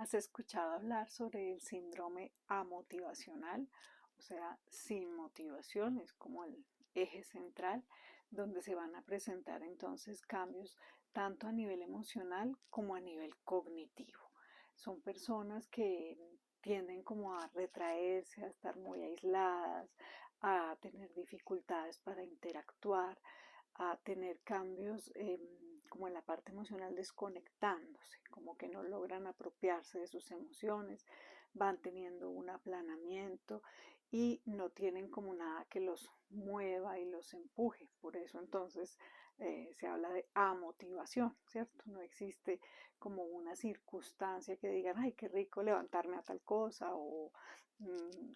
¿Has escuchado hablar sobre el síndrome amotivacional? O sea, sin motivación, es como el eje central, donde se van a presentar entonces cambios tanto a nivel emocional como a nivel cognitivo. Son personas que tienden como a retraerse, a estar muy aisladas, a tener dificultades para interactuar, a tener cambios como en la parte emocional desconectándose, como que no logran apropiarse de sus emociones, van teniendo un aplanamiento y no tienen como nada que los mueva y los empuje. Por eso entonces se habla de amotivación, ¿cierto? No existe como una circunstancia que digan, ay, qué rico levantarme a tal cosa o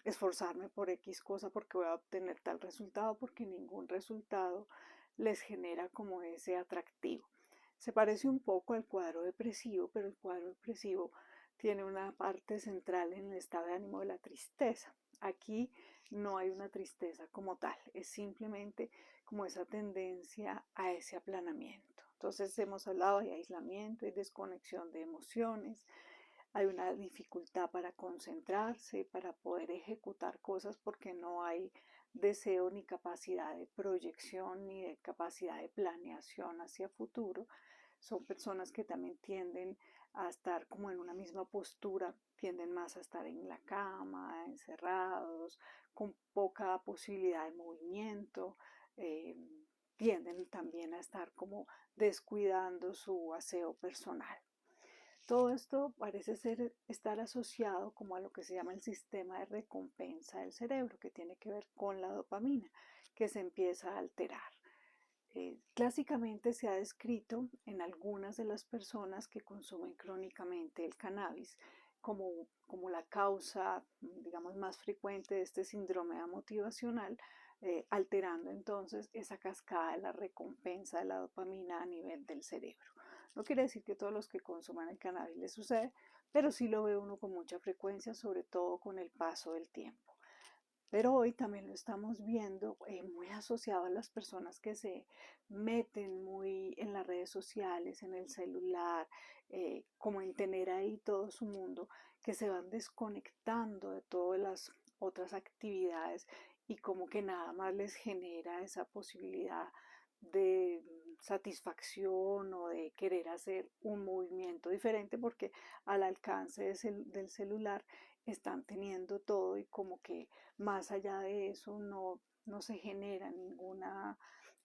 esforzarme por X cosa porque voy a obtener tal resultado, porque ningún resultado les genera como ese atractivo. Se parece un poco al cuadro depresivo, pero el cuadro depresivo tiene una parte central en el estado de ánimo de la tristeza. Aquí no hay una tristeza como tal, es simplemente como esa tendencia a ese aplanamiento. Entonces hemos hablado de aislamiento y desconexión de emociones, hay una dificultad para concentrarse, para poder ejecutar cosas porque no hay deseo ni capacidad de proyección ni de capacidad de planeación hacia futuro. Son personas que también tienden a estar como en una misma postura, tienden más a estar en la cama, encerrados, con poca posibilidad de movimiento, eh, tienden también a estar como descuidando su aseo personal. Todo esto parece estar asociado como a lo que se llama el sistema de recompensa del cerebro, que tiene que ver con la dopamina, que se empieza a alterar. Clásicamente se ha descrito en algunas de las personas que consumen crónicamente el cannabis como la causa, digamos, más frecuente de este síndrome motivacional, alterando entonces esa cascada de la recompensa de la dopamina a nivel del cerebro. No quiere decir que todos los que consuman el cannabis les sucede, pero sí lo ve uno con mucha frecuencia, sobre todo con el paso del tiempo. Pero hoy también lo estamos viendo muy asociado a las personas que se meten muy en las redes sociales, en el celular, como en tener ahí todo su mundo, que se van desconectando de todas las otras actividades y como que nada más les genera esa posibilidad de satisfacción o de querer hacer un movimiento diferente porque al alcance del celular están teniendo todo y como que más allá de eso no se genera ninguna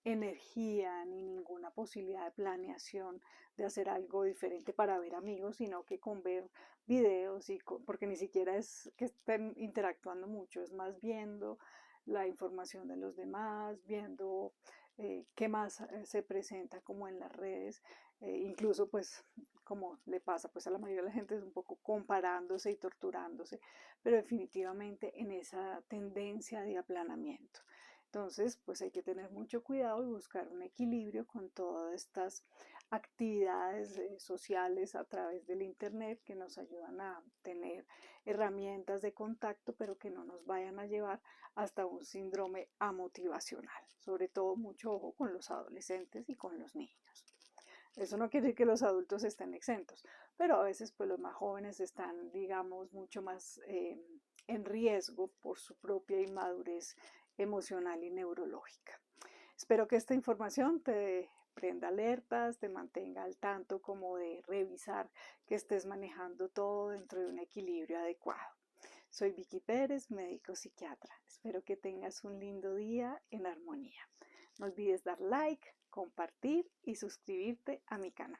energía ni ninguna posibilidad de planeación de hacer algo diferente para ver amigos, sino que con ver videos porque ni siquiera es que estén interactuando mucho, es más viendo la información de los demás, viendo qué más se presenta como en las redes, incluso pues como le pasa pues a la mayoría de la gente es un poco comparándose y torturándose, pero definitivamente en esa tendencia de aplanamiento. Entonces, pues hay que tener mucho cuidado y buscar un equilibrio con todas estas actividades sociales a través del Internet que nos ayudan a tener herramientas de contacto, pero que no nos vayan a llevar hasta un síndrome amotivacional. Sobre todo, mucho ojo con los adolescentes y con los niños. Eso no quiere decir que los adultos estén exentos, pero a veces pues los más jóvenes están, digamos, mucho más en riesgo por su propia inmadurez emocional y neurológica. Espero que esta información te prenda alertas, te mantenga al tanto como de revisar que estés manejando todo dentro de un equilibrio adecuado. Soy Vicky Pérez, médico psiquiatra. Espero que tengas un lindo día en armonía. No olvides dar like, compartir y suscribirte a mi canal.